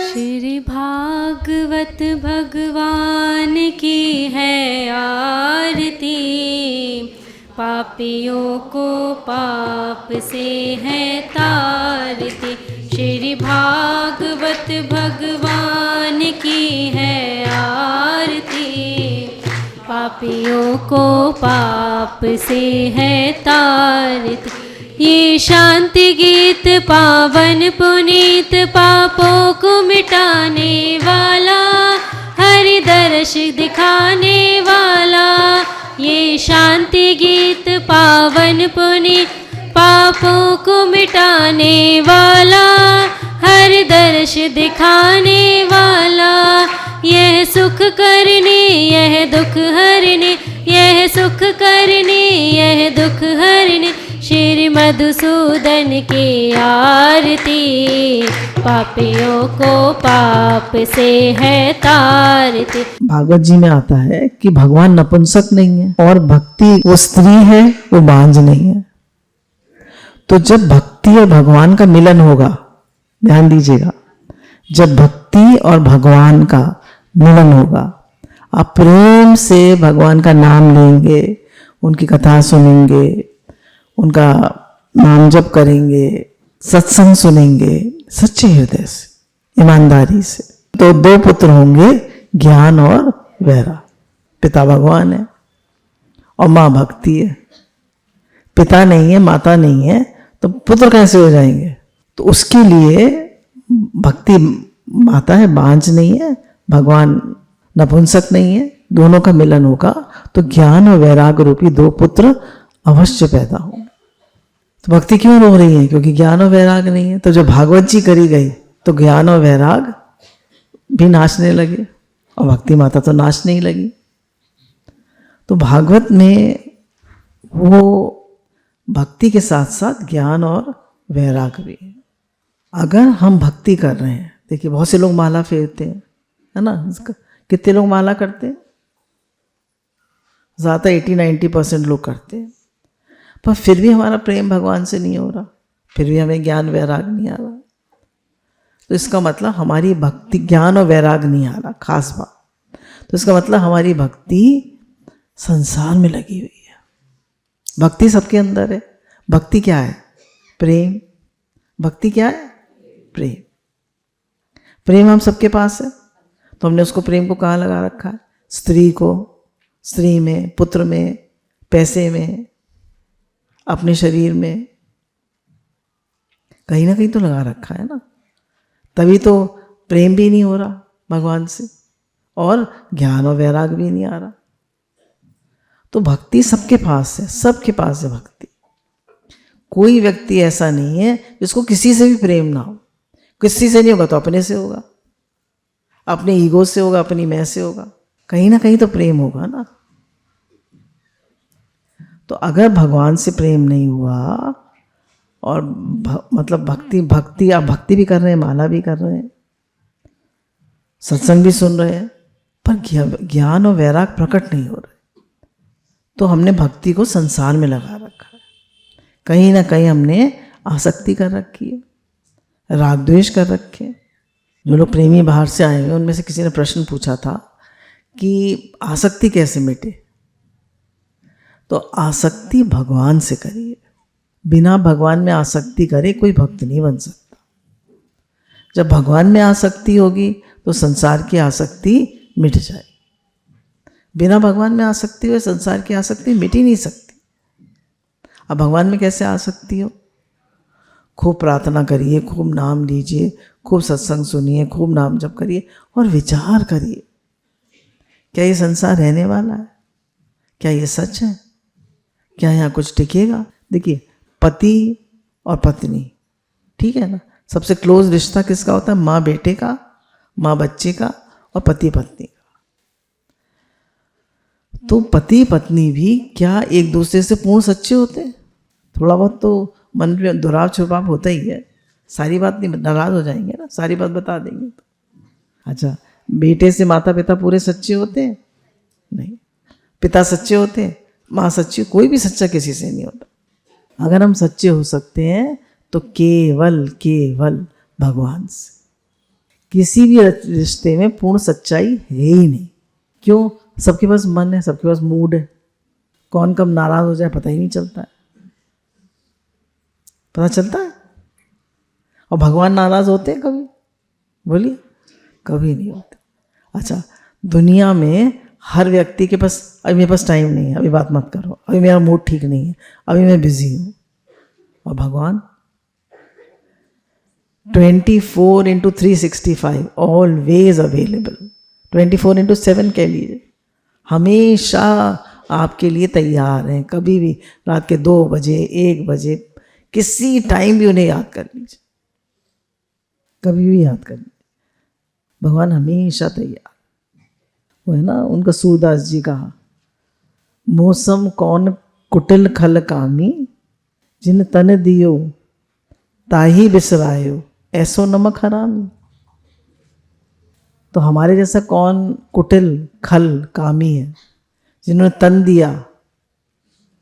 श्री भागवत भगवान की है आरती, पापियों को पाप से है तारती। श्री भागवत भगवान की है आरती, पापियों को पाप से है तारती। ये शांति गीत पावन पुनीत, पापों को मिटाने वाला, हरि दर्श दिखाने वाला। ये शांति गीत पावन पुनीत, पापों को मिटाने वाला, हरि दर्श दिखाने वाला। यह सुख करने यह दुख हरने, यह सुख करने यह दुख हरने। श्री मधुसूदन की आरती, पापियों को पाप से है तारती। भागवत जी में आता है कि भगवान नपुंसक नहीं है और भक्ति वो स्त्री है, वो बांझ नहीं है। तो जब भक्ति और भगवान का मिलन होगा, ध्यान दीजिएगा, जब भक्ति और भगवान का मिलन होगा, आप प्रेम से भगवान का नाम लेंगे, उनकी कथा सुनेंगे, उनका नाम जप करेंगे, सत्संग सुनेंगे सच्चे हृदय से, ईमानदारी से, तो दो पुत्र होंगे, ज्ञान और वैराग। पिता भगवान है और माँ भक्ति है। पिता नहीं है, माता नहीं है, तो पुत्र कैसे हो जाएंगे? तो उसके लिए भक्ति माता है, बांझ नहीं है, भगवान नपुंसक नहीं है, दोनों का मिलन होगा तो ज्ञान और वैराग रूपी दो पुत्र अवश्य पैदा होंगे। तो भक्ति क्यों रो रही है? क्योंकि ज्ञान और वैराग नहीं है। तो जब भागवत जी करी गई तो ज्ञान और वैराग भी नाचने लगे और भक्ति माता तो नाचने ही लगी। तो भागवत में वो भक्ति के साथ साथ ज्ञान और वैराग भी है। अगर हम भक्ति कर रहे हैं, देखिए बहुत से लोग माला फेरते हैं, है ना, कितने लोग माला करते हैं? ज़्यादा 80-90% लोग करते हैं, पर फिर भी हमारा प्रेम भगवान से नहीं हो रहा, फिर भी हमें ज्ञान वैराग नहीं आ रहा। तो इसका मतलब हमारी भक्ति, ज्ञान और वैराग नहीं आ रहा, खास बात। तो इसका मतलब हमारी भक्ति संसार में लगी हुई है। भक्ति सबके अंदर है। भक्ति क्या है? प्रेम। भक्ति क्या है? प्रेम। प्रेम हम सबके पास है, तो हमने उसको प्रेम को कहाँ लगा रखा है? स्त्री को, स्त्री में, पुत्र में, पैसे में, अपने शरीर में, कहीं ना कहीं तो लगा रखा है ना। तभी तो प्रेम भी नहीं हो रहा भगवान से और ज्ञान और वैराग भी नहीं आ रहा। तो भक्ति सबके पास है, सबके पास है भक्ति। कोई व्यक्ति ऐसा नहीं है जिसको किसी से भी प्रेम ना हो। किसी से नहीं होगा तो अपने से होगा, अपने ईगो से होगा, अपनी मैं से होगा, कहीं ना कहीं तो प्रेम होगा ना। तो अगर भगवान से प्रेम नहीं हुआ और मतलब भक्ति आप भक्ति भी कर रहे हैं, माला भी कर रहे हैं, सत्संग भी सुन रहे हैं, पर ज्ञान और वैराग प्रकट नहीं हो रहे, तो हमने भक्ति को संसार में लगा रखा है। कहीं ना कहीं हमने आसक्ति कर रखी है, राग द्वेष कर रखे हैं। जो लोग प्रेमी बाहर से आए हुए, उनमें से किसी ने प्रश्न पूछा था कि आसक्ति कैसे मिटे? तो आसक्ति भगवान से करिए। बिना भगवान में आसक्ति करे कोई भक्त नहीं बन सकता। जब भगवान में आसक्ति होगी तो संसार की आसक्ति मिट जाएगी। बिना भगवान में आसक्ति हुए संसार की आसक्ति मिट ही नहीं सकती। अब भगवान में कैसे आसक्ति हो? खूब प्रार्थना करिए, खूब नाम लीजिए, खूब सत्संग सुनिए, खूब नाम जप करिए और विचार करिए, क्या ये संसार रहने वाला है? क्या ये सच है? क्या यहाँ कुछ टिकेगा? देखिए, पति और पत्नी, ठीक है ना, सबसे क्लोज रिश्ता किसका होता है? माँ बेटे का, माँ बच्चे का और पति पत्नी का। तो पति पत्नी भी क्या एक दूसरे से पूर्ण सच्चे होते हैं? थोड़ा बहुत तो मन में दुराव छुपाव होता ही है। सारी बात नहीं, नाराज हो जाएंगे ना, सारी बात बता देंगे तो। अच्छा, बेटे से माता पिता पूरे सच्चे होते हैं? नहीं। पिता सच्चे होते हैं? माँ सच्ची, कोई भी सच्चा किसी से नहीं होता। अगर हम सच्चे हो सकते हैं तो केवल केवल भगवान से। किसी भी रिश्ते में पूर्ण सच्चाई है ही नहीं। क्यों? सबके पास मन है, सबके पास मूड है। कौन कब नाराज हो जाए पता ही नहीं चलता है। पता चलता है? और भगवान नाराज होते हैं कभी? बोलिए, कभी नहीं होते। अच्छा, दुनिया में हर व्यक्ति के पास अभी मेरे पास टाइम नहीं है, अभी बात मत करो, अभी मेरा मूड ठीक नहीं है, अभी मैं बिजी हूँ। और भगवान 24/365 ऑलवेज अवेलेबल। 24/7 कह लीजिए, हमेशा आपके लिए तैयार हैं। कभी भी रात के 2 बजे 1 बजे किसी टाइम भी उन्हें याद कर लीजिए, कभी भी याद कर लीजिए, भगवान हमेशा तैयार। वो है ना, उनका सूरदास जी कहा, मौसम कौन कुटिल खल कामी, जिन तन दियो ताही बिसरायो, ऐसो नमक हरामी। तो हमारे जैसा कौन कुटिल खल कामी है, जिन्होंने तन दिया,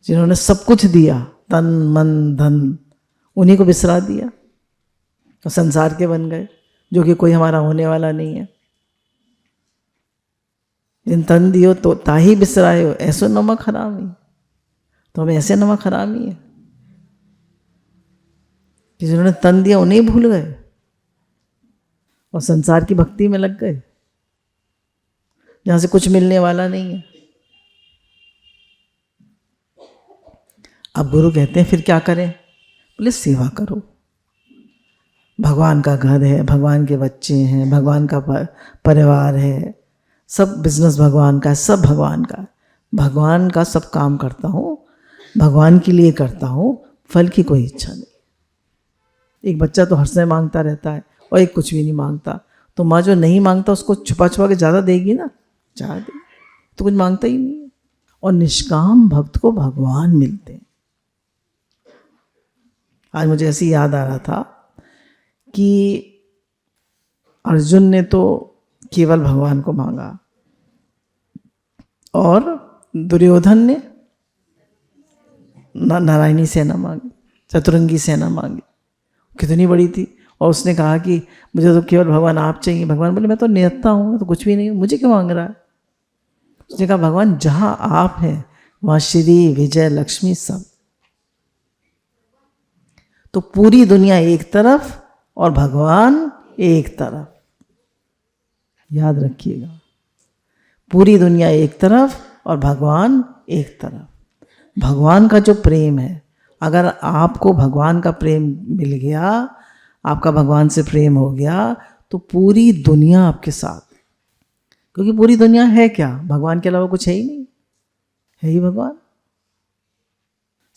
जिन्होंने सब कुछ दिया, तन मन धन, उन्हीं को बिसरा दिया तो संसार के बन गए, जो कि कोई हमारा होने वाला नहीं है। जिन तन दियो तो ताही बिसरायो, ऐसो नमक हरामी। तो हम ऐसे नमक हरामी है कि जिन्होंने तन दिया उन्हें भूल गए और संसार की भक्ति में लग गए, जहां से कुछ मिलने वाला नहीं है। अब गुरु कहते हैं फिर क्या करें? बोले सेवा करो। भगवान का घर है, भगवान के बच्चे हैं, भगवान का परिवार है, सब बिजनेस भगवान का है, सब भगवान का है। भगवान का सब काम करता हूँ, भगवान के लिए करता हूँ, फल की कोई इच्छा नहीं। एक बच्चा तो हर समय मांगता रहता है और एक कुछ भी नहीं मांगता। तो माँ जो नहीं मांगता उसको छुपा छुपा के ज़्यादा देगी ना, ज़्यादा देगी, तो कुछ मांगता ही नहीं है। और निष्काम भक्त को भगवान मिलते हैं। आज मुझे ऐसी याद आ रहा था कि अर्जुन ने तो केवल भगवान को मांगा और दुर्योधन ने नारायणी सेना मांगी, चतुरंगी सेना मांगी, कितनी बड़ी थी। और उसने कहा कि मुझे तो केवल भगवान आप चाहिए। भगवान बोले मैं तो निहत्ता हूँ, तो कुछ भी नहीं हूँ, मुझे क्यों मांग रहा है? उसने कहा भगवान जहाँ आप हैं वहाँ श्री विजय लक्ष्मी सब। तो पूरी दुनिया एक तरफ और भगवान एक तरफ, याद रखिएगा, पूरी दुनिया एक तरफ और भगवान एक तरफ। भगवान का जो प्रेम है, अगर आपको भगवान का प्रेम मिल गया, आपका भगवान से प्रेम हो गया, तो पूरी दुनिया आपके साथ। क्योंकि पूरी दुनिया है क्या? भगवान के अलावा कुछ है ही नहीं, है ही भगवान।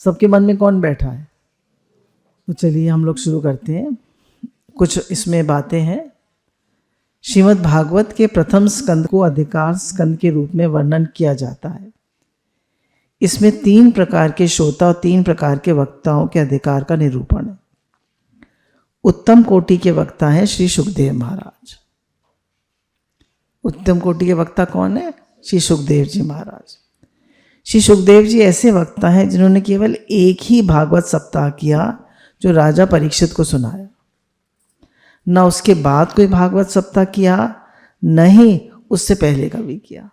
सबके मन में कौन बैठा है? तो चलिए हम लोग शुरू करते हैं। कुछ इसमें बातें हैं। श्रीमद् भागवत के प्रथम स्कंद को अधिकार स्कंद के रूप में वर्णन किया जाता है। इसमें 3 प्रकार के श्रोता और 3 प्रकार के वक्ताओं के अधिकार का निरूपण है। उत्तम कोटि के वक्ता हैं श्री सुखदेव महाराज। उत्तम कोटि के वक्ता कौन है? श्री सुखदेव जी महाराज। श्री सुखदेव जी ऐसे वक्ता हैं जिन्होंने केवल एक ही भागवत सप्ताह किया, जो राजा परीक्षित को सुनाया। न उसके बाद कोई भागवत सप्ताह किया, न ही उससे पहले कभी किया।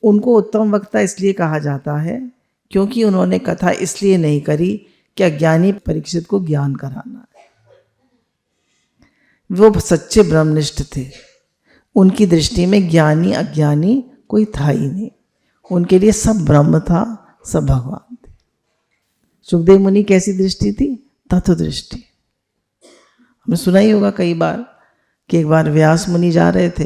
उनको उत्तम वक्ता इसलिए कहा जाता है क्योंकि उन्होंने कथा इसलिए नहीं करी कि अज्ञानी परीक्षित को ज्ञान कराना है। वो सच्चे ब्रह्मनिष्ठ थे। उनकी दृष्टि में ज्ञानी अज्ञानी कोई था ही नहीं। उनके लिए सब ब्रह्म था, सब भगवान थे। सुखदेव मुनि कैसी दृष्टि थी? तत्व दृष्टि। हमने सुना ही होगा कई बार कि एक बार व्यास मुनि जा रहे थे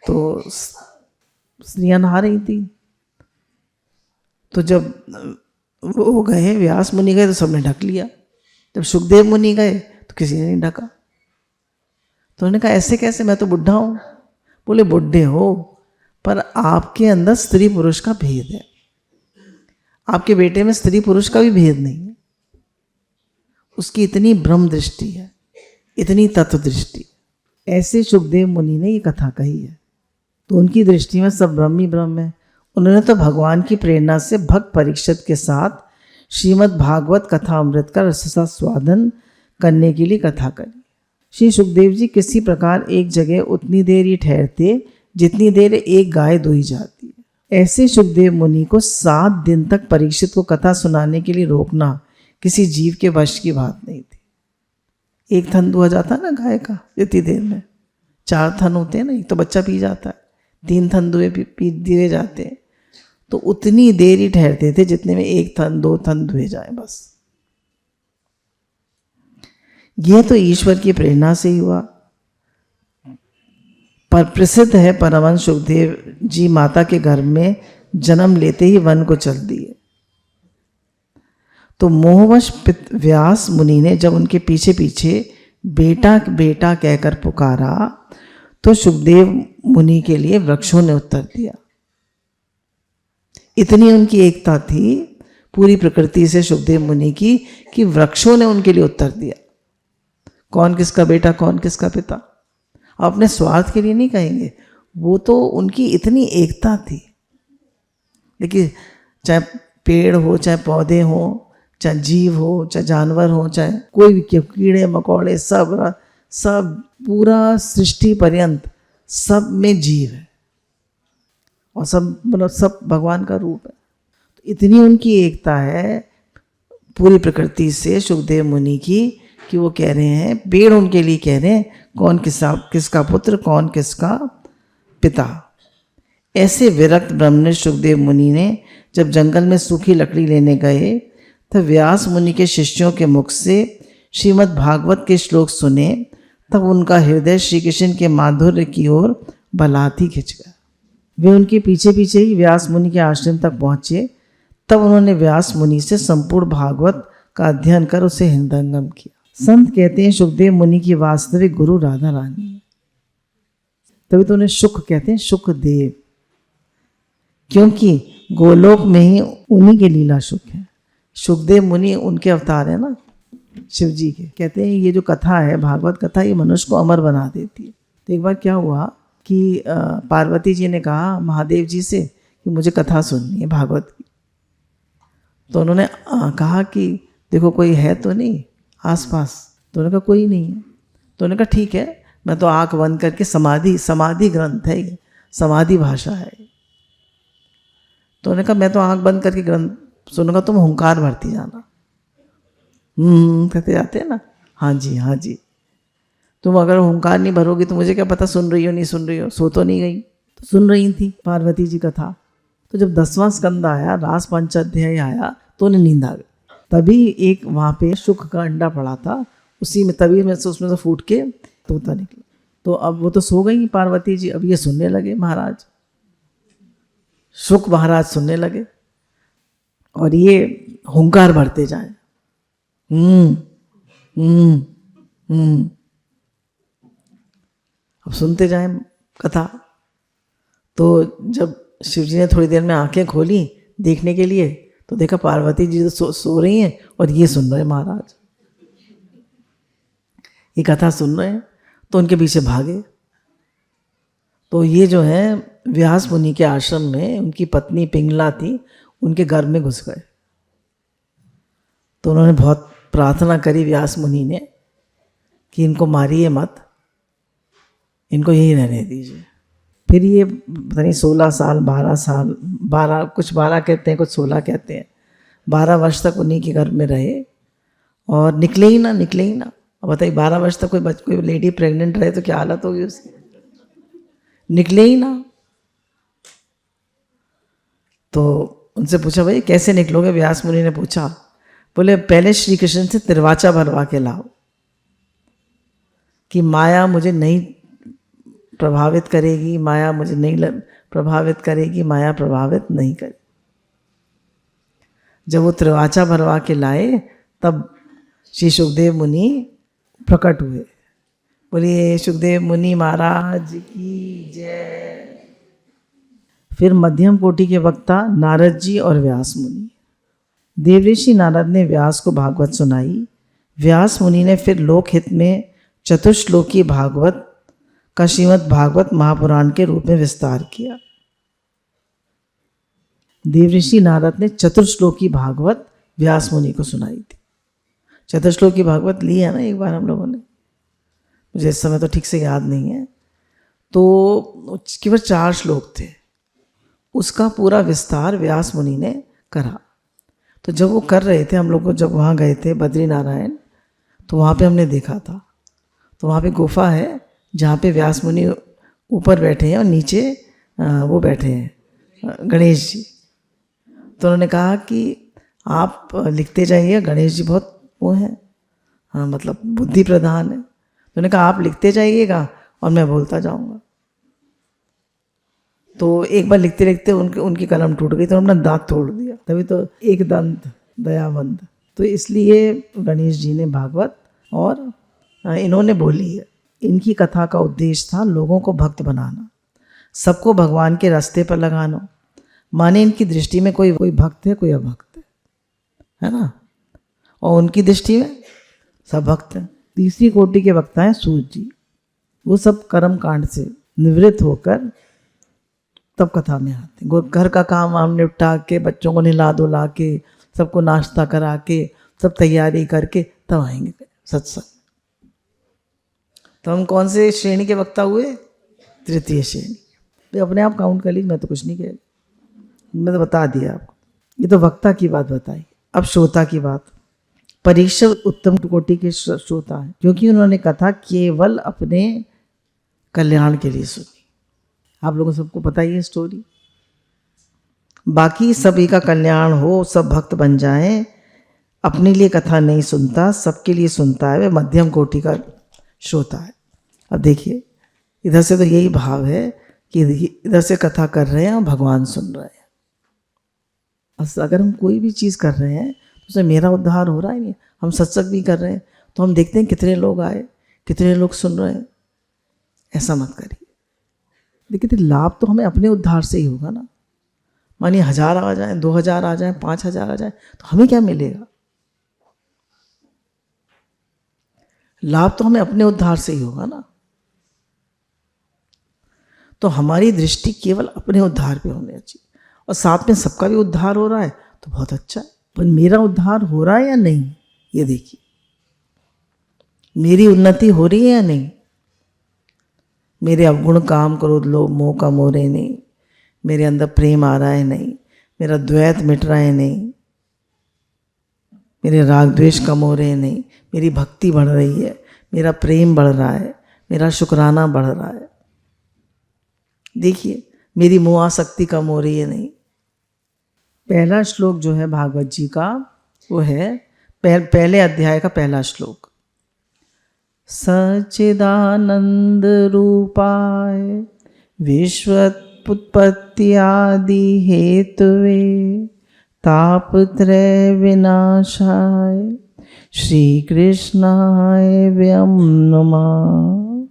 तो स्त्रियां नहा रही थी। तो जब वो गए, व्यास मुनि गए, तो सबने ढक लिया। जब सुखदेव मुनि गए तो किसी ने नहीं ढका। तो उन्होंने कहा ऐसे कैसे, मैं तो बुढ़ा हूं। बोले बुढ़े हो, पर आपके अंदर स्त्री पुरुष का भेद है। आपके बेटे में स्त्री पुरुष का भी भेद नहीं है। उसकी इतनी ब्रह्म दृष्टि है, इतनी तत्व दृष्टि। ऐसे सुखदेव मुनि ने ये कथा कही है। तो उनकी दृष्टि में सब ब्रह्म ही ब्रह्म है। उन्होंने तो भगवान की प्रेरणा से भक्त परीक्षित के साथ श्रीमद् भागवत कथा अमृत का रसास्वादन करने के लिए कथा करी। श्री सुखदेव जी किसी प्रकार एक जगह उतनी देर ही ठहरते जितनी देर एक गाय दुही जाती है। ऐसे सुखदेव मुनि को 7 दिन तक परीक्षित को कथा सुनाने के लिए रोकना किसी जीव के वश की बात नहीं थी। एक थन दुहा जाता ना गाय का इतनी देर में, 4 थन होते हैं ना, एक तो बच्चा पी जाता है, 3 थन दिए जाते हैं, तो उतनी देर ही ठहरते थे जितने में 1 थन 2 थन दुहे जाए बस। यह तो ईश्वर की प्रेरणा से ही हुआ। पर प्रसिद्ध है परमहंस सुखदेव जी माता के घर में जन्म लेते ही वन को चल दिए। तो मोहवश व्यास मुनि ने जब उनके पीछे पीछे बेटा बेटा कहकर पुकारा तो सुखदेव मुनि के लिए वृक्षों ने उत्तर दिया। इतनी उनकी एकता थी पूरी प्रकृति से सुखदेव मुनि की कि वृक्षों ने उनके लिए उत्तर दिया। कौन किसका बेटा, कौन किसका पिता, अपने स्वार्थ के लिए नहीं कहेंगे, वो तो उनकी इतनी एकता थी। देखिए, चाहे पेड़ हो, चाहे पौधे हो, चाहे जीव हो, चाहे जानवर हो, चाहे कोई भी कीड़े मकोड़े, सब पूरा सृष्टि पर्यंत सब में जीव है और सब मतलब सब भगवान का रूप है। तो इतनी उनकी एकता है पूरी प्रकृति से सुखदेव मुनि की कि वो कह रहे हैं, पेड़ उनके लिए कह रहे हैं कौन किसका पुत्र, कौन किसका पिता। ऐसे विरक्त ब्रह्मनिष्ठ सुखदेव मुनि ने जब जंगल में सूखी लकड़ी लेने गए तब व्यास मुनि के शिष्यों के मुख से श्रीमद् भागवत के श्लोक सुने, तब उनका हृदय श्री कृष्ण के माधुर्य की ओर बलाती खिंच गया। वे उनके पीछे पीछे ही व्यास मुनि के आश्रम तक पहुँचे। तब उन्होंने व्यास मुनि से संपूर्ण भागवत का अध्ययन कर उसे हृदयंगम किया। संत कहते हैं सुखदेव मुनि की वास्तविक गुरु राधा रानी है, तभी तो उन्हें सुख कहते हैं, सुखदेव, क्योंकि गोलोक में ही उन्हीं के लीला सुख है। सुखदेव मुनि उनके अवतार है ना, शिव जी के। कहते हैं ये जो कथा है, भागवत कथा, ये मनुष्य को अमर बना देती है। तो एक बार क्या हुआ कि पार्वती जी ने कहा महादेव जी से कि मुझे कथा सुननी है भागवत की। तो उन्होंने कहा कि देखो कोई है तो नहीं आसपास। तो उन्होंने कहा कोई नहीं है। तो उन्होंने कहा ठीक है, मैं तो आंख बंद करके समाधि ग्रंथ है ये, समाधि भाषा है। तो उन्होंने कहा मैं तो आंख बंद करके ग्रंथ सुनूंगा, तुम हुंकार भरती जाना। कहते जाते हैं ना, हाँ जी हाँ जी। तुम अगर हुंकार नहीं भरोगी तो मुझे क्या पता सुन रही हो नहीं सुन रही हो। सो तो नहीं गई, तो सुन रही थी पार्वती जी कथा। तो जब 10वां स्कंद आया, रास पंचाध्याय आया, तो उन्हें नींद आ गई। तभी एक वहाँ पे शुक का अंडा पड़ा था, उसी में तभी में से उसमें से फूट के तोता निकला। तो अब वो तो सो गई पार्वती जी, अब ये सुनने लगे महाराज, शुक महाराज सुनने लगे और ये हुंकार भरते जाए। अब सुनते जाए कथा। तो जब शिव जी ने थोड़ी देर में आंखें खोली देखने के लिए, तो देखा पार्वती जी तो सो रही हैं और ये सुन रहे हैं महाराज, ये कथा सुन रहे हैं। तो उनके पीछे भागे। तो ये जो है व्यास मुनि के आश्रम में उनकी पत्नी पिंगला थी, उनके घर में घुस गए। तो उन्होंने बहुत प्रार्थना करी व्यास मुनि ने कि इनको मारिए मत, इनको यही रहने दीजिए। फिर ये पता नहीं 16 साल 12 साल 12 कुछ 12 कहते हैं, कुछ 16 कहते हैं, 12 वर्ष तक उन्हीं के घर में रहे और निकले ही ना। अब बताइए 12 वर्ष तक कोई लेडी प्रेग्नेंट रहे तो क्या हालत होगी उसकी, निकले ही ना। तो उनसे पूछा भाई कैसे निकलोगे, व्यास मुनि ने पूछा। बोले पहले श्री कृष्ण से तिरवाचा भरवा के लाओ कि माया मुझे नहीं प्रभावित करेगी, माया मुझे नहीं प्रभावित करेगी, माया प्रभावित नहीं करेगी। जब वो त्रिवाचा भरवा के लाए तब श्री सुखदेव मुनि प्रकट हुए। बोलिए सुखदेव मुनि महाराज की जय। फिर मध्यम कोटि के वक्ता नारद जी और व्यास मुनि। देवऋषि नारद ने व्यास को भागवत सुनाई। व्यास मुनि ने फिर लोकहित में चतुश्लोकी भागवत का श्रीमद् भागवत महापुराण के रूप में विस्तार किया। देवऋषि नारद ने चतुर्श्लोकी भागवत व्यास मुनि को सुनाई थी। चतुर्श्लोकी भागवत ली है ना एक बार हम लोगों ने, मुझे इस समय तो ठीक से याद नहीं है। तो केवल 4 श्लोक थे, उसका पूरा विस्तार व्यास मुनि ने करा। तो जब वो कर रहे थे, हम लोग को जब वहाँ गए थे बद्री नारायण, तो वहाँ पे हमने देखा था। तो वहाँ पे गुफा है जहाँ पे व्यास मुनि ऊपर बैठे हैं और नीचे वो बैठे हैं गणेश जी। तो उन्होंने कहा कि आप लिखते जाइए, गणेश जी बहुत वो हैं, हाँ मतलब बुद्धि प्रधान है। तो उन्होंने कहा आप लिखते जाइएगा और मैं बोलता जाऊँगा। तो एक बार लिखते लिखते उनकी कलम टूट गई, तो उन्होंने दांत तोड़ दिया, तभी तो एक दंत दयावंत। तो इसलिए गणेश जी ने भागवत और इन्होंने बोली है। इनकी कथा का उद्देश्य था लोगों को भक्त बनाना, सबको भगवान के रास्ते पर लगाना। माने इनकी दृष्टि में कोई भक्त है, कोई अभक्त है ना, और उनकी दृष्टि में सब भक्त हैं। तीसरी कोटि के वक्ता हैं सूत जी। वो सब कर्म कांड से निवृत्त होकर तब कथा में आते हैं। घर का काम वाम निपटा के, बच्चों को नहला धुला के, सबको नाश्ता करा के, सब तैयारी करके तब आएंगे सत्संग। तो हम कौन से श्रेणी के वक्ता हुए? तृतीय श्रेणी। तो अपने आप काउंट कर लीजिए, मैं तो कुछ नहीं कह रही, मैं तो बता दिया आपको। ये तो वक्ता की बात बताई। अब श्रोता की बात। परीक्षित उत्तम कोटि के श्रोता हैं, क्योंकि उन्होंने कथा केवल अपने कल्याण के लिए सुनी। आप लोगों सबको पता ही है स्टोरी। बाकी सभी का कल्याण हो, सब भक्त बन जाएं, अपने लिए कथा नहीं सुनता, सबके लिए सुनता है, वह मध्यम कोटि का श्रोता है। अब देखिए, इधर से तो यही भाव है कि इधर से कथा कर रहे हैं और भगवान सुन रहे हैं। अगर हम कोई भी चीज़ कर रहे हैं तो उससे मेरा उद्धार हो रहा है नहीं। हम सत्संग भी कर रहे हैं तो हम देखते हैं कितने लोग आए, कितने लोग सुन रहे हैं। ऐसा मत करिए। देखिए, लाभ तो हमें अपने उद्धार से ही होगा ना। मानिए 1000 आ जाए, 2000 आ जाए, 5000 आ जाए, तो हमें क्या मिलेगा? लाभ तो हमें अपने उद्धार से ही होगा ना। तो हमारी दृष्टि केवल अपने उद्धार पे होनी चाहिए, और साथ में सबका भी उद्धार हो रहा है तो बहुत अच्छा है। पर मेरा उद्धार हो रहा है या नहीं, ये देखिए। मेरी उन्नति हो रही है या नहीं? मेरे अवगुण काम क्रोध लोभ मोह कम हो रहे नहीं, मेरे अंदर प्रेम आ रहा है नहीं, मेरा द्वैत मिट रहा है नहीं, मेरे राग द्वेष कम हो रहे हैं नहीं, मेरी भक्ति बढ़ रही है, मेरा प्रेम बढ़ रहा है, मेरा शुक्राना बढ़ रहा है। देखिए, मेरी मोहासक्ति कम हो रही है नहीं। पहला श्लोक जो है भागवत जी का, वो है पहले अध्याय का पहला श्लोक। सच्चिदानंद रूपाय विश्वोत्पत्ति आदि हेतुवे तापत्रय विनाशाय श्री कृष्णाय वयं नमः।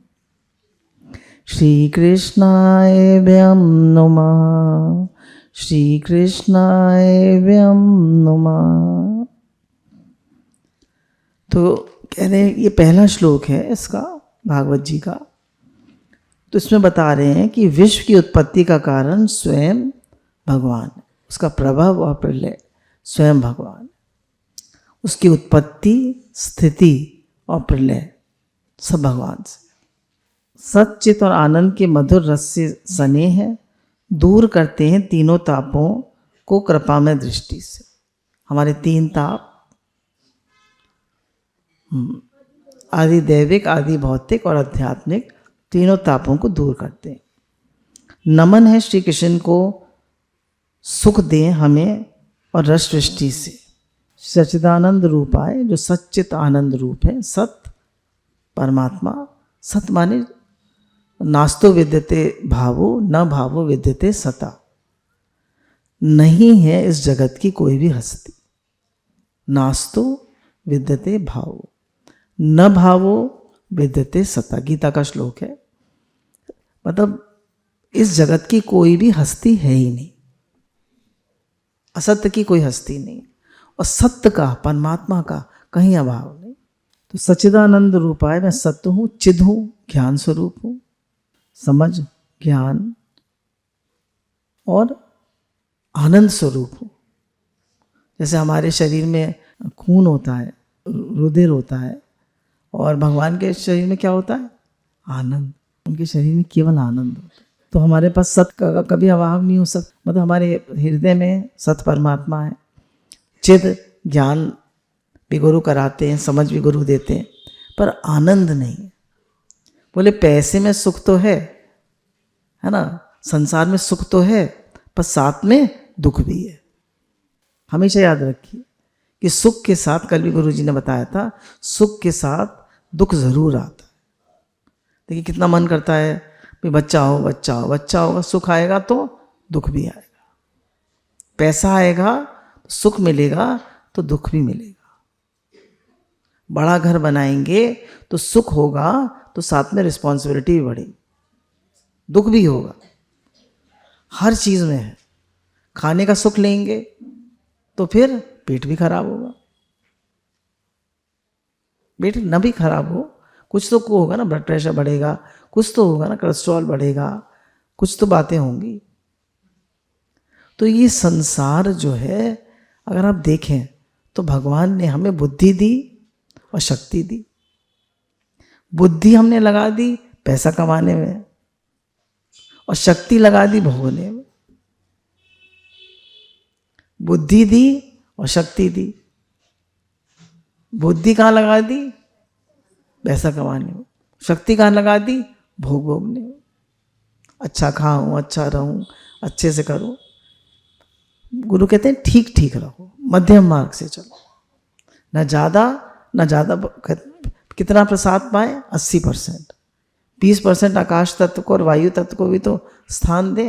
श्री कृष्णाय वयं नमः। श्री कृष्णाय वयं नमः। तो कह रहे हैं ये पहला श्लोक है इसका, भागवत जी का। तो इसमें बता रहे हैं कि विश्व की उत्पत्ति का कारण स्वयं भगवान है, उसका प्रभाव और प्रलय स्वयं भगवान है, उसकी उत्पत्ति स्थिति और प्रलय सब भगवान से। सच्चित और आनंद के मधुर रस से सने हैं, दूर करते हैं तीनों तापों को कृपामय दृष्टि से। हमारे 3 ताप, आदि दैविक, आदि भौतिक और आध्यात्मिक, तीनों तापों को दूर करते हैं। नमन है श्री कृष्ण को, सुख दें हमें और रस सृष्टि से। सच्चिदानंद रूपाय, जो सच्चित आनंद रूप है, सत परमात्मा। सत माने नास्तो विद्यते भावो न भावो विद्यते सता। नहीं है इस जगत की कोई भी हस्ती। नास्तो विद्यते भावो न भावो विद्यते सता, गीता का श्लोक है। मतलब इस जगत की कोई भी हस्ती है ही नहीं, असत्य की कोई हस्ती नहीं, और सत्य का, परमात्मा का कहीं अभाव नहीं। तो सच्चिदानंद रूपाय, मैं सत्य हूँ, चिद हूँ, ज्ञान स्वरूप हूँ। समझ, ज्ञान और आनंद स्वरूप हो। जैसे हमारे शरीर में खून होता है, रुधिर होता है, और भगवान के शरीर में क्या होता है? आनंद। उनके शरीर में केवल आनंद होता है। तो हमारे पास सत का कभी अभाव नहीं हो सकता। मतलब हमारे हृदय में सत परमात्मा है। चिद ज्ञान भी गुरु कराते हैं, समझ भी गुरु देते हैं, पर आनंद नहीं है। बोले पैसे में सुख तो है ना, संसार में सुख तो है, पर साथ में दुख भी है। हमेशा याद रखिए कि सुख के साथ, कल भी गुरु जी ने बताया था, सुख के साथ दुख जरूर आता है। देखिए कितना मन करता है भाई बच्चा हो, बच्चा हो, बच्चा होगा, सुख आएगा तो दुख भी आएगा। पैसा आएगा तो सुख मिलेगा तो दुख भी मिलेगा। बड़ा घर बनाएंगे तो सुख होगा तो साथ में रिस्पॉन्सिबिलिटी भी बढ़ेगी, दुख भी होगा। हर चीज में है। खाने का सुख लेंगे तो फिर पेट भी खराब होगा। पेट न भी खराब हो, कुछ तो होगा ना, ब्लड प्रेशर बढ़ेगा, कुछ तो होगा ना, कोलेस्ट्रॉल बढ़ेगा, कुछ तो बातें होंगी। तो ये संसार जो है, अगर आप देखें तो भगवान ने हमें बुद्धि दी और शक्ति दी। बुद्धि हमने लगा दी पैसा कमाने में, और शक्ति लगा दी भोगने में। बुद्धि दी और शक्ति दी। बुद्धि कहाँ लगा दी? पैसा कमाने में। शक्ति कहाँ लगा दी? भोग भोगने में। अच्छा खाऊं, अच्छा रहूं, अच्छे से करूं। गुरु कहते हैं ठीक ठीक रहो, मध्यम मार्ग से चलो, ना ज़्यादा ना ज़्यादा। कितना प्रसाद पाए? 80%। 20% आकाश तत्व को और वायु तत्व को भी तो स्थान दे।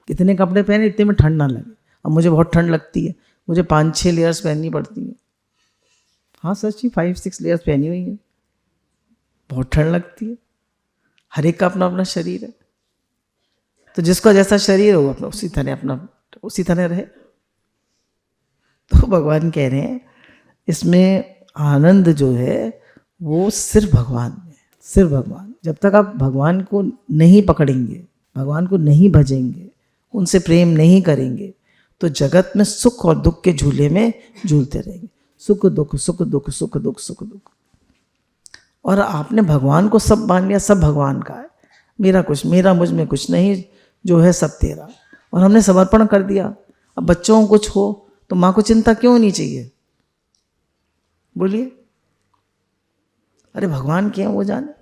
कितने कपड़े पहने इतने में ठंड ना लगे। अब मुझे बहुत ठंड लगती है, मुझे 5-6 लेयर्स पहननी पड़ती है। हाँ सच ही 5-6 लेयर्स पहनी हुई है, बहुत ठंड लगती है। हर एक का अपना अपना शरीर है, तो जिसका जैसा शरीर हो अपना उसी तरह रहे। तो भगवान कह रहे हैं इसमें आनंद जो है वो सिर्फ भगवान में, सिर्फ भगवान। जब तक आप भगवान को नहीं पकड़ेंगे, भगवान को नहीं भजेंगे, उनसे प्रेम नहीं करेंगे, तो जगत में सुख और दुख के झूले में झूलते रहेंगे। सुख दुख, सुख दुख, सुख दुख, सुख दुख। और आपने भगवान को सब मान लिया, सब भगवान का है, मेरा मुझ में कुछ नहीं, जो है सब तेरा। और हमने समर्पण कर दिया। अब बच्चों को कुछ हो तो माँ को चिंता क्यों नहीं चाहिए? बोलिए। अरे भगवान क्या वो जाने।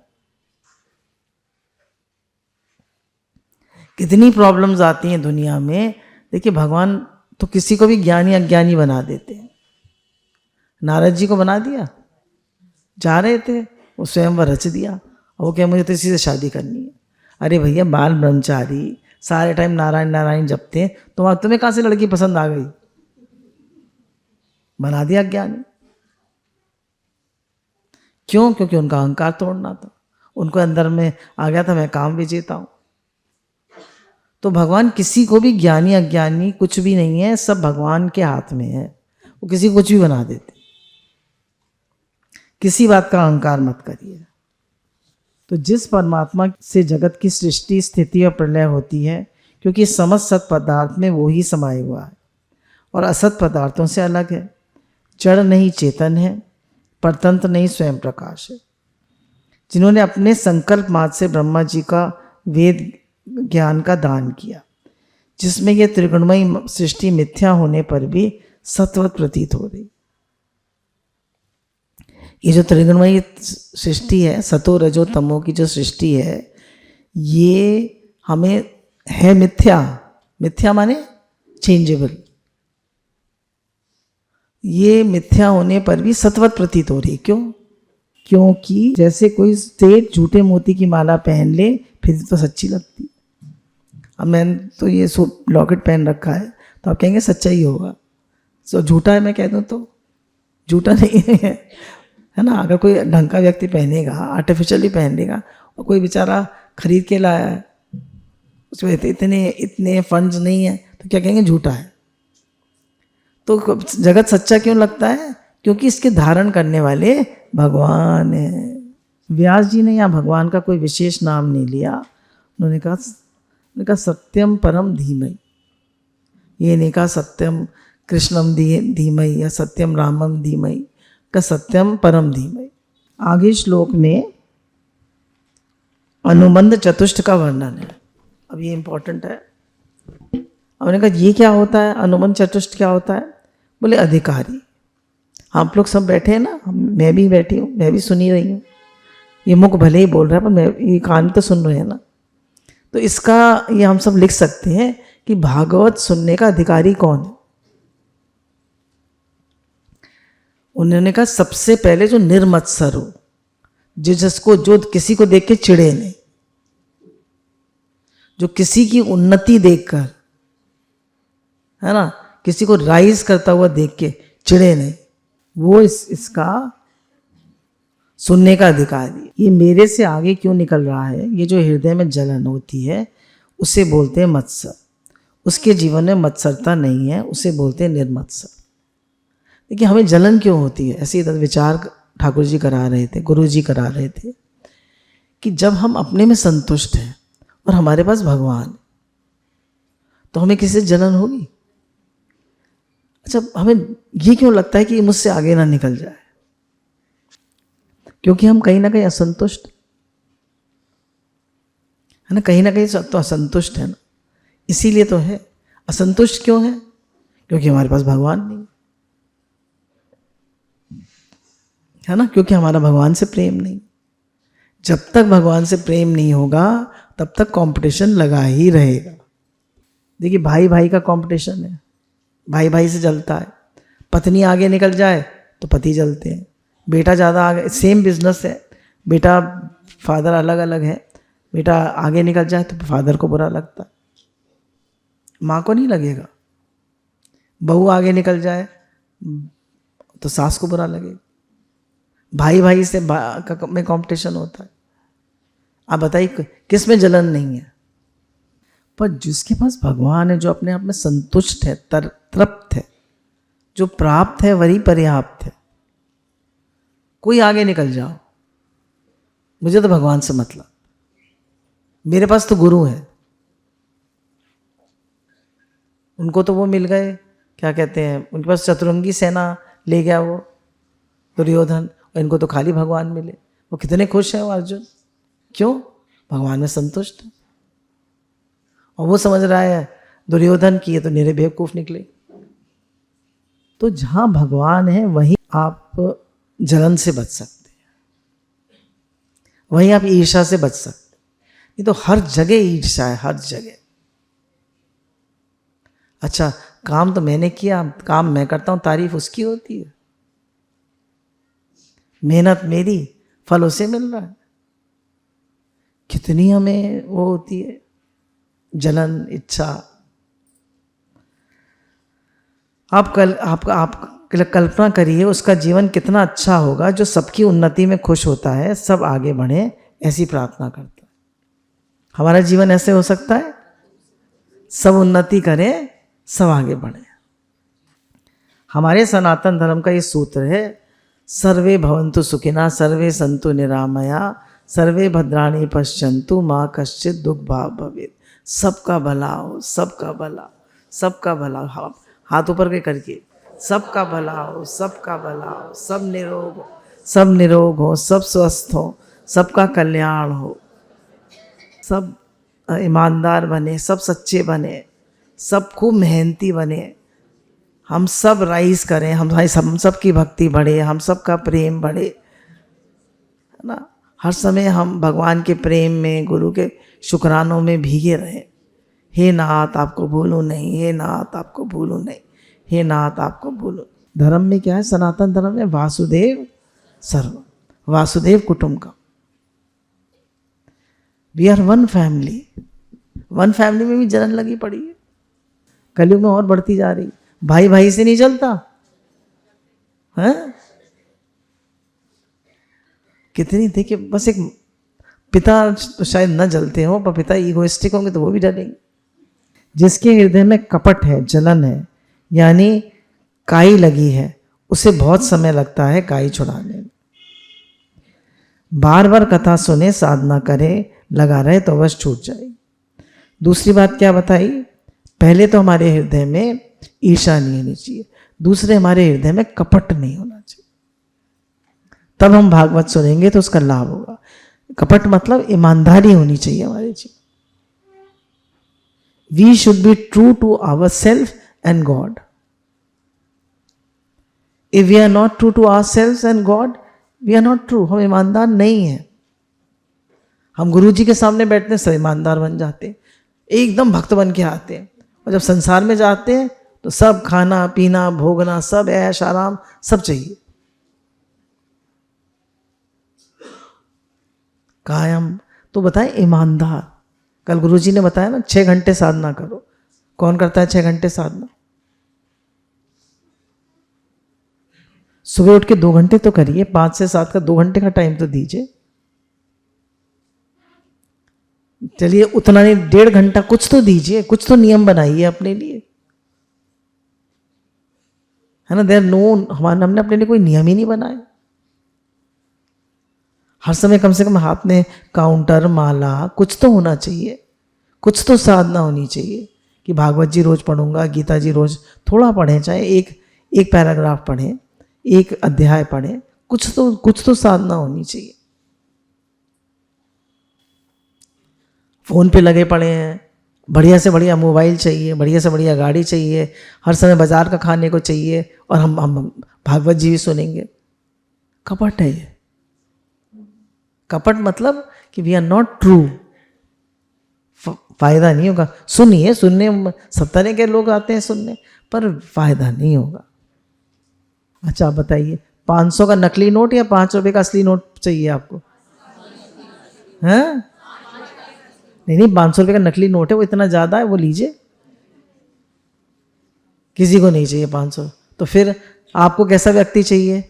कितनी प्रॉब्लम्स आती हैं दुनिया में। देखिए भगवान तो किसी को भी ज्ञानी अज्ञानी बना देते हैं। नारद जी को बना दिया, जा रहे थे, वो स्वयंवर रच दिया, और वो क्या मुझे तो इसी से शादी करनी है। अरे भैया बाल ब्रह्मचारी सारे टाइम नारायण नारायण जपते हैं, तो तुम्हें कहाँ से लड़की पसंद आ गई? बना दिया ज्ञानी। क्यों? क्योंकि उनका अहंकार तोड़ना था, उनको अंदर में आ गया था मैं काम विजेता हूं। तो भगवान किसी को भी ज्ञानी अज्ञानी कुछ भी नहीं है, सब भगवान के हाथ में है। वो किसी को कुछ भी बना देते। किसी बात का अहंकार मत करिए। तो जिस परमात्मा से जगत की सृष्टि स्थिति और प्रलय होती है, क्योंकि समस्त सत पदार्थ में वो ही समाये हुआ है और असत पदार्थों से अलग है। जड़ नहीं चेतन है, परतंत्र नहीं स्वयं प्रकाश है। जिन्होंने अपने संकल्प मात्र से ब्रह्मा जी का वेद ज्ञान का दान किया, जिसमें यह त्रिगुणमयी सृष्टि मिथ्या होने पर भी सत्वत प्रतीत हो रही। ये जो त्रिगुणमयी सृष्टि है, सतो रजो तमो की जो सृष्टि है, ये हमें है मिथ्या। मिथ्या माने चेंजेबल। ये मिथ्या होने पर भी सत्वत प्रतीत हो रही। क्यों? क्योंकि जैसे कोई सेठ झूठे मोती की माला पहन ले फिर तो सच्ची लगती। अब मैंने तो ये लॉकेट पहन रखा है, तो आप कहेंगे सच्चा ही होगा। सो झूठा है मैं कह दूँ तो झूठा नहीं है ना। अगर कोई ढंग का व्यक्ति पहनेगा, आर्टिफिशियली पहनेगा, और कोई बेचारा खरीद के लाया है, उसमें इतने फंड्स नहीं है, तो क्या कहेंगे? झूठा है। तो जगत सच्चा क्यों लगता है? क्योंकि इसके धारण करने वाले भगवान है। व्यास जी ने यहाँ भगवान का कोई विशेष नाम नहीं लिया। उन्होंने कहा सत्यम परम धीमहि। ये नहीं कहा सत्यम कृष्णम धीमहि या सत्यम रामम धीमहि, का सत्यम परम धीमहि। आगे श्लोक में अनुबंध चतुष्ट का वर्णन है। अब ये इंपॉर्टेंट है। हमने कहा ये क्या होता है, अनुबंध चतुष्ट क्या होता है? बोले अधिकारी। आप लोग सब बैठे हैं ना, मैं भी बैठी हूँ, मैं भी सुनी रही हूँ। ये मुख भले ही बोल रहा है पर मैं ये कान तो सुन रहे हैं ना। तो इसका ये हम सब लिख सकते हैं कि भागवत सुनने का अधिकारी कौन है। उन्होंने कहा सबसे पहले जो निर्मत्सर हो, जो किसी को देख के चिढ़े नहीं, जो किसी की उन्नति देखकर, है ना, किसी को राइज करता हुआ देख के चिढ़े नहीं, वो इसका सुनने का अधिकारी। ये मेरे से आगे क्यों निकल रहा है, ये जो हृदय में जलन होती है उसे बोलते हैं मत्सर। उसके जीवन में मत्सरता नहीं है, उसे बोलते हैं निर्मत्सर। देखिए हमें जलन क्यों होती है, ऐसे ही विचार ठाकुर जी करा रहे थे, गुरु जी करा रहे थे कि जब हम अपने में संतुष्ट हैं और हमारे पास भगवान है तो हमें किसी से जलन होगी? अच्छा, हमें ये क्यों लगता है कि मुझसे आगे ना निकल जाए? क्योंकि हम कहीं ना कहीं असंतुष्ट है ना, कहीं ना कहीं तो असंतुष्ट है ना, इसीलिए तो है। असंतुष्ट क्यों है? क्योंकि हमारे पास भगवान नहीं है ना, क्योंकि हमारा भगवान से प्रेम नहीं। जब तक भगवान से प्रेम नहीं होगा तब तक कंपटीशन लगा ही रहेगा। देखिए भाई भाई का कंपटीशन है, भाई भाई से जलता है। पत्नी आगे निकल जाए तो पति जलते हैं, बेटा ज़्यादा आगे, सेम बिजनेस है, बेटा फादर अलग अलग है, बेटा आगे निकल जाए तो फादर को बुरा लगता है, माँ को नहीं लगेगा। बहू आगे निकल जाए तो सास को बुरा लगेगा। भाई भाई से में कंपटीशन होता है। आप बताइए किस में जलन नहीं है? पर जिसके पास भगवान है, जो अपने आप में संतुष्ट है, तृप्त है, जो प्राप्त है वही पर्याप्त है। कोई आगे निकल जाओ, मुझे तो भगवान से मतलब, मेरे पास तो गुरु है। उनको तो वो मिल गए, क्या कहते हैं, उनके पास चतुरंगी सेना ले गया वो दुर्योधन, और इनको तो खाली भगवान मिले। वो कितने खुश हैं वो अर्जुन, क्यों? भगवान में संतुष्ट है। और वो समझ रहा है दुर्योधन की ये तो निरे बेवकूफ निकले। तो जहां भगवान है वहीं आप जलन से बच सकते हैं, वहीं आप ईर्ष्या से बच सकते हैं। ये तो हर जगह ईर्ष्या है, हर जगह। अच्छा, काम तो मैंने किया, काम मैं करता हूं, तारीफ उसकी होती है। मेहनत मेरी, फल उसे मिल रहा है। कितनी हमें वो होती है जलन, इच्छा। आप कल्पना करिए उसका जीवन कितना अच्छा होगा जो सबकी उन्नति में खुश होता है, सब आगे बढ़े, ऐसी प्रार्थना करता है। हमारा जीवन ऐसे हो सकता है, सब उन्नति करें, सब आगे बढ़े। हमारे सनातन धर्म का ये सूत्र है, सर्वे भवन्तु सुखिनः, सर्वे सन्तु निरामया, सर्वे भद्राणि पश्यन्तु, माँ कश्चित् दुख भाग भवेत्। सबका भला हो, सबका भला, सबका भला हो। हाथ ऊपर के करके, सबका भला हो, सबका भला हो, सब निरोग हो, सब निरोग हो, सब स्वस्थ हो, सबका कल्याण हो, सब ईमानदार बने, सब सच्चे बने, सब खूब मेहनती बने, हम सब राइज करें, हम सब की भक्ति बढ़े, हम सब का प्रेम बढ़े, है ना। हर समय हम भगवान के प्रेम में, गुरु के शुक्रानों में भीगे रहें। हे नाथ आपको भूलूं नहीं, हे नाथ आपको भूलूं नहीं, हे नाथ आपको भूलूं। धर्म में क्या है? सनातन धर्म में वासुदेव सर्व, वासुदेव कुटुंबकम। We are one family. One family में भी जलन लगी पड़ी है, कलयुग में और बढ़ती जा रही। भाई भाई से नहीं चलता है। कितनी देखिए, बस एक पिता तो शायद न जलते हो, पर पिता ईगोइस्टिक होंगे तो वो भी डरेंगे। जिसके हृदय में कपट है, जलन है, यानी काई लगी है, उसे बहुत समय लगता है काई छुड़ाने में। बार बार कथा सुने, साधना करे, लगा रहे तो अवश्य छूट जाएगी। दूसरी बात क्या बताई? पहले तो हमारे हृदय में ईर्ष्या नहीं होनी चाहिए, दूसरे हमारे हृदय में कपट नहीं होना चाहिए। तब हम भागवत सुनेंगे तो उसका लाभ होगा। कपट मतलब ईमानदारी होनी चाहिए हमारे जीवन। We should be true to our self and God. If we are not true to our self and God, we are not true. हम ईमानदार नहीं हैं। हम गुरु जी के सामने बैठते हैं, सब ईमानदार बन जाते हैं, एकदम भक्त बन के आते हैं, और जब संसार में जाते हैं तो सब खाना पीना भोगना, सब ऐश आराम सब चाहिए। कायम तो बताएं ईमानदार। कल गुरुजी ने बताया ना 6 घंटे साधना करो। कौन करता है 6 घंटे साधना? सुबह उठ के 2 घंटे तो करिए, 5 से 7 का 2 घंटे का टाइम तो दीजिए। चलिए उतना नहीं, 1.5 घंटा कुछ तो दीजिए, कुछ तो नियम बनाइए अपने लिए, है ना। देयर नो, हमने अपने लिए कोई नियम ही नहीं बनाए। हर समय कम से कम हाथ में काउंटर, माला कुछ तो होना चाहिए, कुछ तो साधना होनी चाहिए कि भागवत जी रोज पढ़ूंगा, गीता जी रोज थोड़ा पढ़ें, चाहे एक पैराग्राफ पढ़ें, एक अध्याय पढ़ें, कुछ तो साधना होनी चाहिए। फोन पे लगे पड़े हैं, बढ़िया से बढ़िया मोबाइल चाहिए, बढ़िया से बढ़िया गाड़ी चाहिए, हर समय बाजार का खाने को चाहिए, और हम भागवत जी भी सुनेंगे। कपट है ये। कपट मतलब कि वी आर नॉट ट्रू। फायदा नहीं होगा। सुनिए, सुनने सब तरह के लोग आते हैं सुनने, पर फायदा नहीं होगा। अच्छा आप बताइए, 500 का नकली नोट या 5 रुपए का असली नोट चाहिए आपको? हैं? नहीं, 500 रुपए का नकली नोट है, वो इतना ज्यादा है, वो लीजिए। किसी को नहीं चाहिए 500। तो फिर आपको कैसा व्यक्ति चाहिए?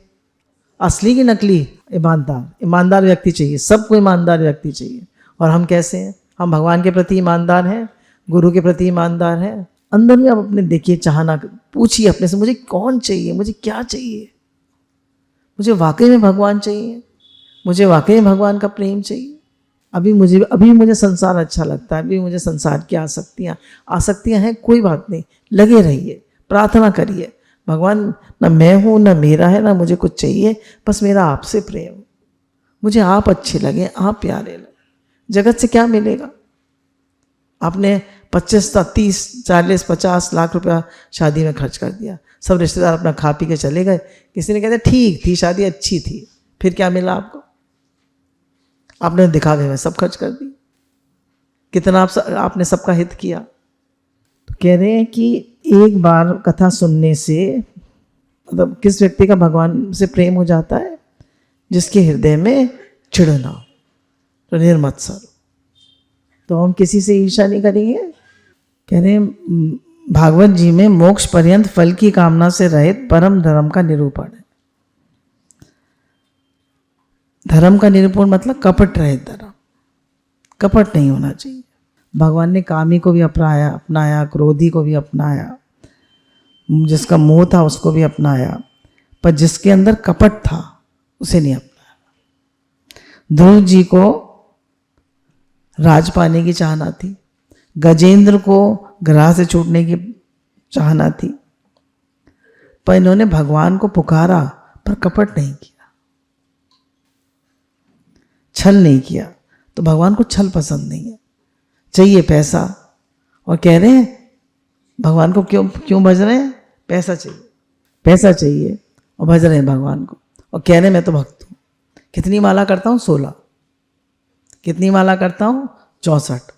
असली की नकली? ईमानदार व्यक्ति चाहिए। सबको ईमानदार व्यक्ति चाहिए। और हम कैसे हैं? हम भगवान के प्रति ईमानदार हैं, गुरु के प्रति ईमानदार हैं। अंदर में आप अपने देखिए, चाहना पूछिए अपने से, मुझे कौन चाहिए, मुझे क्या चाहिए, मुझे वाकई में भगवान चाहिए, मुझे वाकई में भगवान का प्रेम चाहिए। अभी मुझे संसार अच्छा लगता है, अभी मुझे संसार की आसक्तियां हैं, कोई बात नहीं, लगे रहिए, प्रार्थना करिए, भगवान ना मैं हूँ ना मेरा है ना मुझे कुछ चाहिए, बस मेरा आपसे प्रेम, मुझे आप अच्छे लगे, आप प्यारे लगे। जगत से क्या मिलेगा? आपने 25, 30, 40, 50 लाख रुपया शादी में खर्च कर दिया, सब रिश्तेदार अपना खा पी के चले गए, किसी ने कहते ठीक थी शादी, अच्छी थी, फिर क्या मिला आपको? आपने दिखावे में सब खर्च कर दी। कितना आपने सबका हित किया। तो कह रहे हैं कि एक बार कथा सुनने से मतलब किस व्यक्ति का भगवान से प्रेम हो जाता है? जिसके हृदय में चिढ़ ना हो, तो निर्मत्सर। तो हम किसी से ईर्ष्या नहीं करेंगे। कह रहे हैं भागवत जी में मोक्ष पर्यंत फल की कामना से रहित परम धर्म का निरूपण है। धर्म का निरूपण मतलब कपट रहित धर्म। कपट नहीं होना चाहिए। भगवान ने कामी को भी अपनाया, क्रोधी को भी अपनाया, जिसका मोह था उसको भी अपनाया, पर जिसके अंदर कपट था उसे नहीं अपनाया। ध्रुव जी को राज पाने की चाहना थी, गजेंद्र को ग्राह से छूटने की चाहना थी, पर इन्होंने भगवान को पुकारा पर कपट नहीं किया, छल नहीं किया। तो भगवान को छल पसंद नहीं है, चाहिए पैसा। और कह रहे हैं भगवान को क्यों भज रहे हैं? पैसा चाहिए और भज रहे हैं भगवान को। और कह रहे हैं मैं तो भक्त हूँ। कितनी माला करता हूँ? 16। कितनी माला करता हूँ? 64।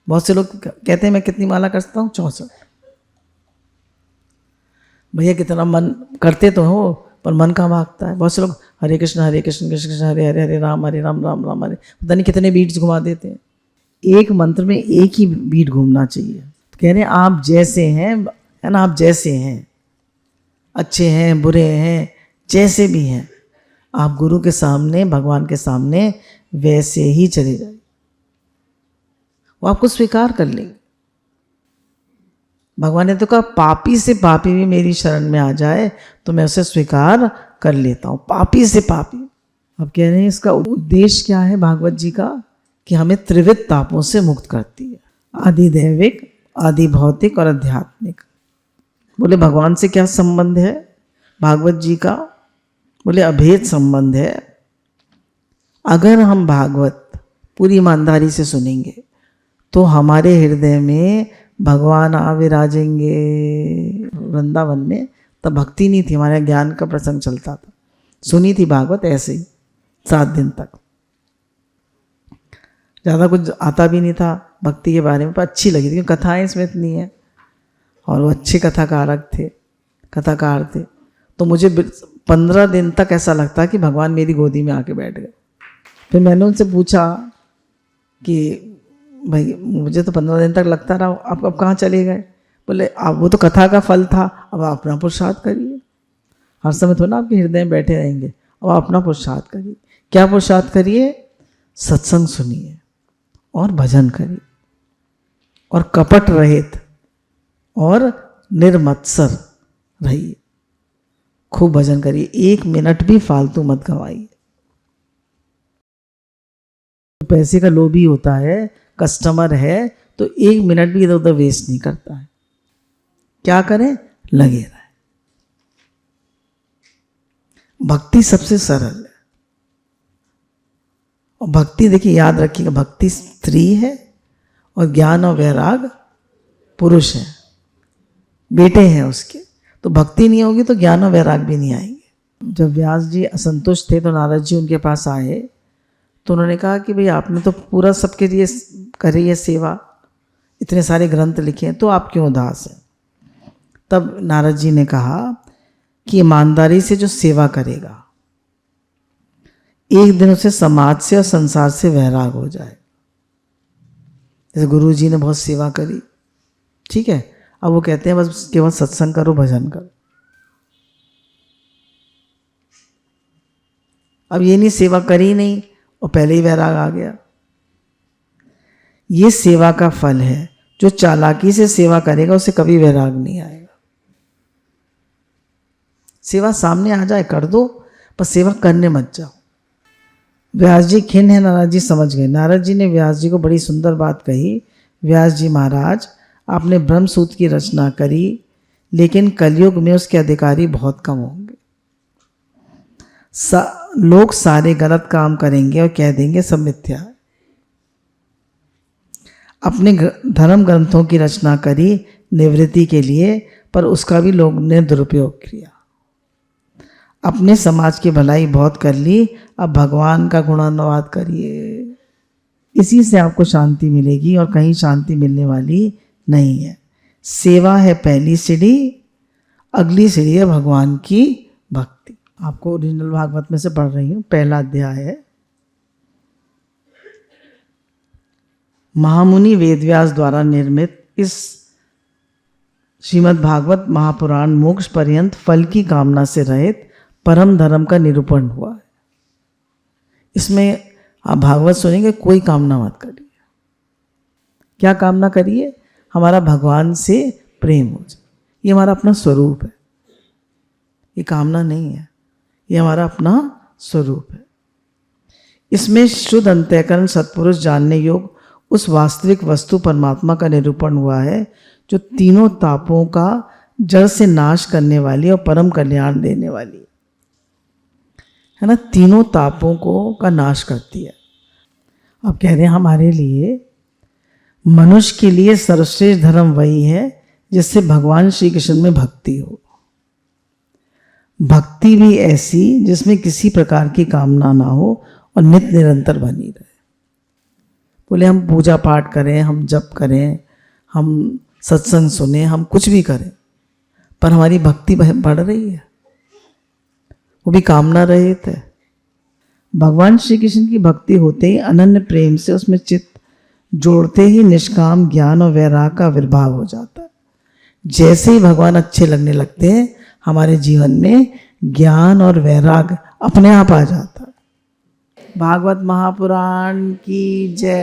बहुत से लोग कहते हैं मैं कितनी माला करता हूँ? 64। भैया कितना मन करते तो हो, पर मन कहाँ भागता है। बहुत से लोग हरे कृष्ण कृष्ण कृष्ण हरे हरे, हरे राम राम राम हरे, पता नहीं कितने बीट्स घुमा देते हैं। एक मंत्र में एक ही बीट घूमना चाहिए। तो कह रहे हैं आप जैसे हैं, है ना, आप जैसे हैं, अच्छे हैं बुरे हैं, जैसे भी हैं, आप गुरु के सामने, भगवान के सामने वैसे ही चले जाए, वो आपको स्वीकार कर लेंगे। भगवान ने तो कहा पापी से पापी भी मेरी शरण में आ जाए तो मैं उसे स्वीकार कर लेता हूं, पापी से पापी। अब कह रहे हैं इसका उद्देश्य क्या है भागवत जी का? कि हमें त्रिविध तापों से मुक्त करती है, आधिदैविक, आदि भौतिक और आध्यात्मिक। बोले भगवान से क्या संबंध है भागवत जी का? बोले अभेद संबंध है। अगर हम भागवत पूरी ईमानदारी से सुनेंगे तो हमारे हृदय में भगवान आ विराजेंगे। वृंदावन में तब भक्ति नहीं थी, हमारे ज्ञान का प्रसंग चलता था। सुनी थी भागवत ऐसे ही 7 दिन तक, ज़्यादा कुछ आता भी नहीं था भक्ति के बारे में, पर अच्छी लगी थी क्योंकि कथाएँ इसमें इतनी हैं और वो अच्छे कथाकार थे। तो मुझे 15 दिन तक ऐसा लगता कि भगवान मेरी गोदी में आके बैठ गए। फिर मैंने उनसे पूछा कि भाई मुझे तो 15 दिन तक लगता रहा, आप अब कहाँ चले गए? बोले आप, वो तो कथा का फल था, अब आप अपना पुरुषार्थ करिए। हर समय थोड़ा आपके हृदय में बैठे रहेंगे, अब आप अपना पुरुषार्थ करिए। क्या पुरुषार्थ करिए? सत्संग सुनिए और भजन करिए और कपट रहित और निर्मत्सर रहिए। खूब भजन करिए, 1 मिनट भी फालतू मत गवाइए। पैसे का लोभी होता है, कस्टमर है तो 1 मिनट भी इधर उधर वेस्ट नहीं करता है। क्या करें? लगे रहे। भक्ति सबसे सरल है। और भक्ति देखिए, याद रखिएगा, भक्ति स्त्री है और ज्ञान और वैराग पुरुष है, बेटे हैं उसके। तो भक्ति नहीं होगी तो ज्ञान और वैराग भी नहीं आएंगे। जब व्यास जी असंतुष्ट थे तो नारद जी उनके पास आए तो उन्होंने कहा कि भाई आपने तो पूरा सबके लिए करी है सेवा, इतने सारे ग्रंथ लिखे हैं, तो आप क्यों उदास हैं? तब नारद जी ने कहा कि ईमानदारी से जो सेवा करेगा एक दिन उसे समाज से और संसार से वैराग हो जाए। जैसे गुरु जी ने बहुत सेवा करी, ठीक है, अब वो कहते हैं बस केवल सत्संग करो, भजन करो। अब ये नहीं सेवा करी नहीं और पहले ही वैराग आ गया। ये सेवा का फल है। जो चालाकी से सेवा करेगा उसे कभी वैराग नहीं आएगा। सेवा सामने आ जाए कर दो, पर सेवा करने मत जाओ। व्यास जी खिन्न है, नारद जी समझ गए। नारद जी ने व्यास जी को बड़ी सुंदर बात कही, व्यास जी महाराज आपने ब्रह्म सूत्र की रचना करी, लेकिन कलयुग में उसके अधिकारी बहुत कम होंगे। लोग सारे गलत काम करेंगे और कह देंगे सब मिथ्या है। अपने धर्म ग्रंथों की रचना करी निवृत्ति के लिए, पर उसका भी लोग ने दुरुपयोग किया। अपने समाज की भलाई बहुत कर ली, अब भगवान का गुणानुवाद करिए। इसी से आपको शांति मिलेगी और कहीं शांति मिलने वाली नहीं है। सेवा है पहली सीढ़ी, अगली सीढ़ी है भगवान की भक्ति। आपको ओरिजिनल भागवत में से पढ़ रही हूँ, पहला अध्याय है। महामुनि वेदव्यास द्वारा निर्मित इस श्रीमद् भागवत महापुराण मोक्ष पर्यंत फल की कामना से रहित परम धर्म का निरूपण हुआ है। इसमें आप भागवत सुनेंगे, कोई कामना मत करिए। क्या कामना करिए? हमारा भगवान से प्रेम हो जाए। ये हमारा अपना स्वरूप है, ये कामना नहीं है, ये हमारा अपना स्वरूप है। इसमें शुद्ध अंतःकरण सत्पुरुष जानने योग उस वास्तविक वस्तु परमात्मा का निरूपण हुआ है, जो तीनों तापों का जड़ से नाश करने वाली और परम कल्याण देने वाली है ना। तीनों तापों को का नाश करती है। अब कह रहे हैं हमारे लिए, मनुष्य के लिए सर्वश्रेष्ठ धर्म वही है जिससे भगवान श्री कृष्ण में भक्ति हो। भक्ति भी ऐसी जिसमें किसी प्रकार की कामना ना हो और नित्य निरंतर बनी रहे। बोले हम पूजा पाठ करें, हम जप करें, हम सत्संग सुने, हम कुछ भी करें, पर हमारी भक्ति बढ़ रही है, वो भी कामना रहित है। भगवान श्री कृष्ण की भक्ति होते ही अनन्य प्रेम से उसमें चित्त जोड़ते ही निष्काम ज्ञान और वैराग का आविर्भाव हो जाता है। जैसे ही भगवान अच्छे लगने लगते हैं, हमारे जीवन में ज्ञान और वैराग अपने आप आ जाता है। भागवत महापुराण की जय।